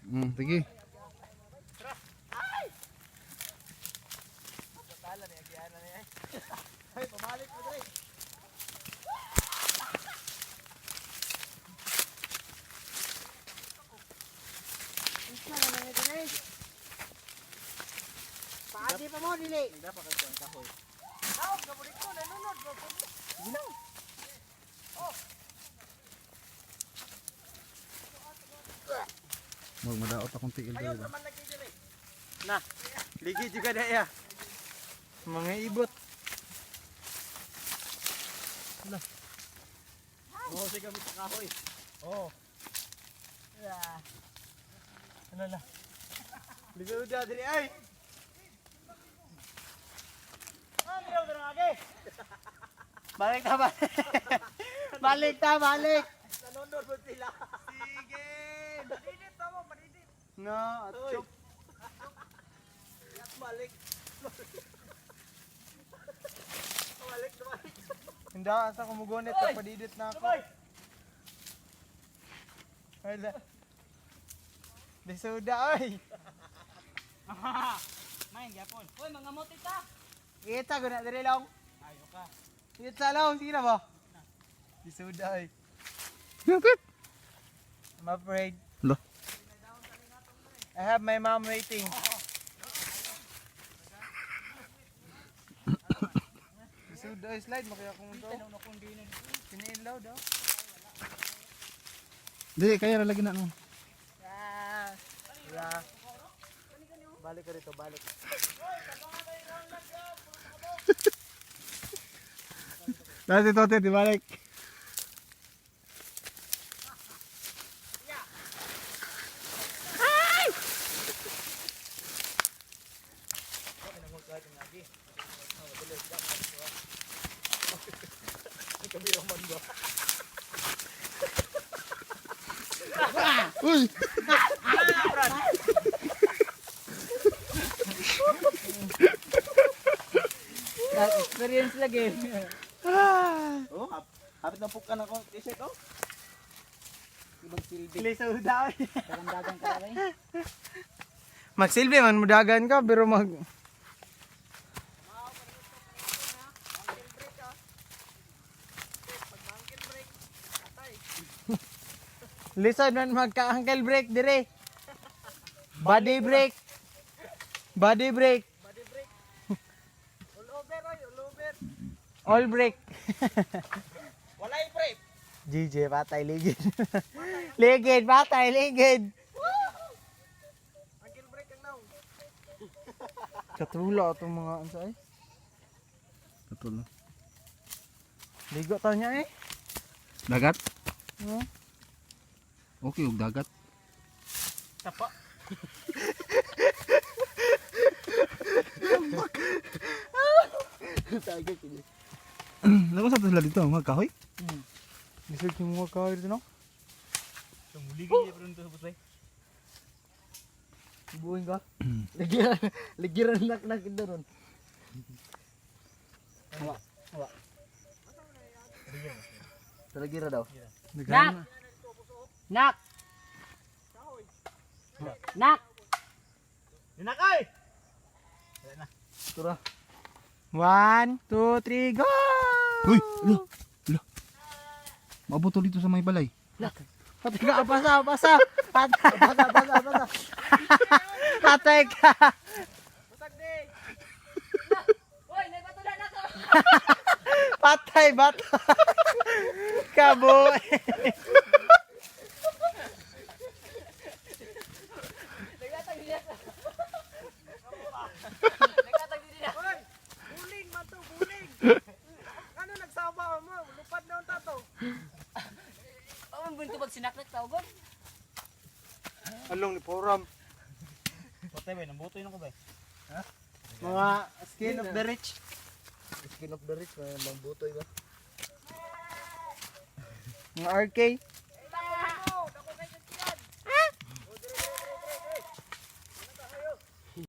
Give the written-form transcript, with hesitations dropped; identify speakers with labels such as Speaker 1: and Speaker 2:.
Speaker 1: Sige.
Speaker 2: Ay, pabalik mo dre. Isa na lang ito dre. Paadi pa mo dili. Dapat ka kuan kahoy. Tawag ka bulik ko nanunod bro. Ginaw.
Speaker 1: Magmadaot akong tiil
Speaker 2: Ayaw
Speaker 1: dito.
Speaker 2: naman lagi dre. Nah, ligi juga daya. Mga ibot. Lah. Oh, sige kami sa kahoy. Oh. Yeah. Ano na? Ligaw dia diri ay. Ah, ligaw diri lagi. Balik ta ba? Balik ta, balik. Nanonod mo sila. Sige. Madidit ta mo, madidit. No, atchop. Balik. Balik, balik. Hindi, asa kumugunit ka, padidit na ako. Hala. Desuda, oy. Main, gapon. Oy, mga motit ta. Kita, guna diri lang. Ayo ka. Kita lang, sige na ba? Desuda, oy.
Speaker 1: Bakit?
Speaker 2: I'm afraid.
Speaker 1: Lo.
Speaker 2: I have my mom waiting. Desuda, oy, slide, makaya kong ito. Pinilaw daw.
Speaker 1: Di, kaya lagi na no.
Speaker 2: Yeah. Balik ka rito, balik.
Speaker 1: Dati tote, di balik. Uy!
Speaker 2: Experience lagi. Oh, hapit na pukan ako t-shirt oh. Ibang silbi. Lisa udaw. Dagan ka rin. Magsilbi man mudagan ka pero mag Lisa man magka-ankle brake dire. Body brake. Body brake. Body brake. All over oy, all over. All brake. Walay brake. GJ patay ligid. Ligid patay ligid. Ankle brake ang naw. Katula itong mga ansay.
Speaker 1: Betul.
Speaker 2: Ligo tayo niya eh.
Speaker 1: Dagat?
Speaker 2: Oh.
Speaker 1: Okay, ug dagat.
Speaker 2: Tapa. Tagay kini.
Speaker 1: Lago sa sila dito, mga kahoy?
Speaker 2: Bisig yung mga kahoy dito no? Sumuli gini pero nito sa putlay. Buhin ka? Ligiran nak ito ron. Hawa. Hawa. Talagira daw.
Speaker 1: Nak!
Speaker 2: Nak! Nak! Nak ay! Wala na. Tura. 1, 2, 3, go!
Speaker 1: Uy! Lo! Lo! Mabuto dito sa may balay.
Speaker 2: Patay ka, pasa! Patay ka! Basag din! Uy, nagbatulan na to! Patay, bata! Kaboy! Naglatag din na! Naglatag din na! Uy! Buling man to, buling! Ano nagsama mo? Lupad na ang tato! Ang bunto pag sinaknak tawgon. Along ni Poram. Patay ba nang butoy nako ba? Ha? Mga skin of the rich. Skin of the rich, mga butoy ba? Mga RK.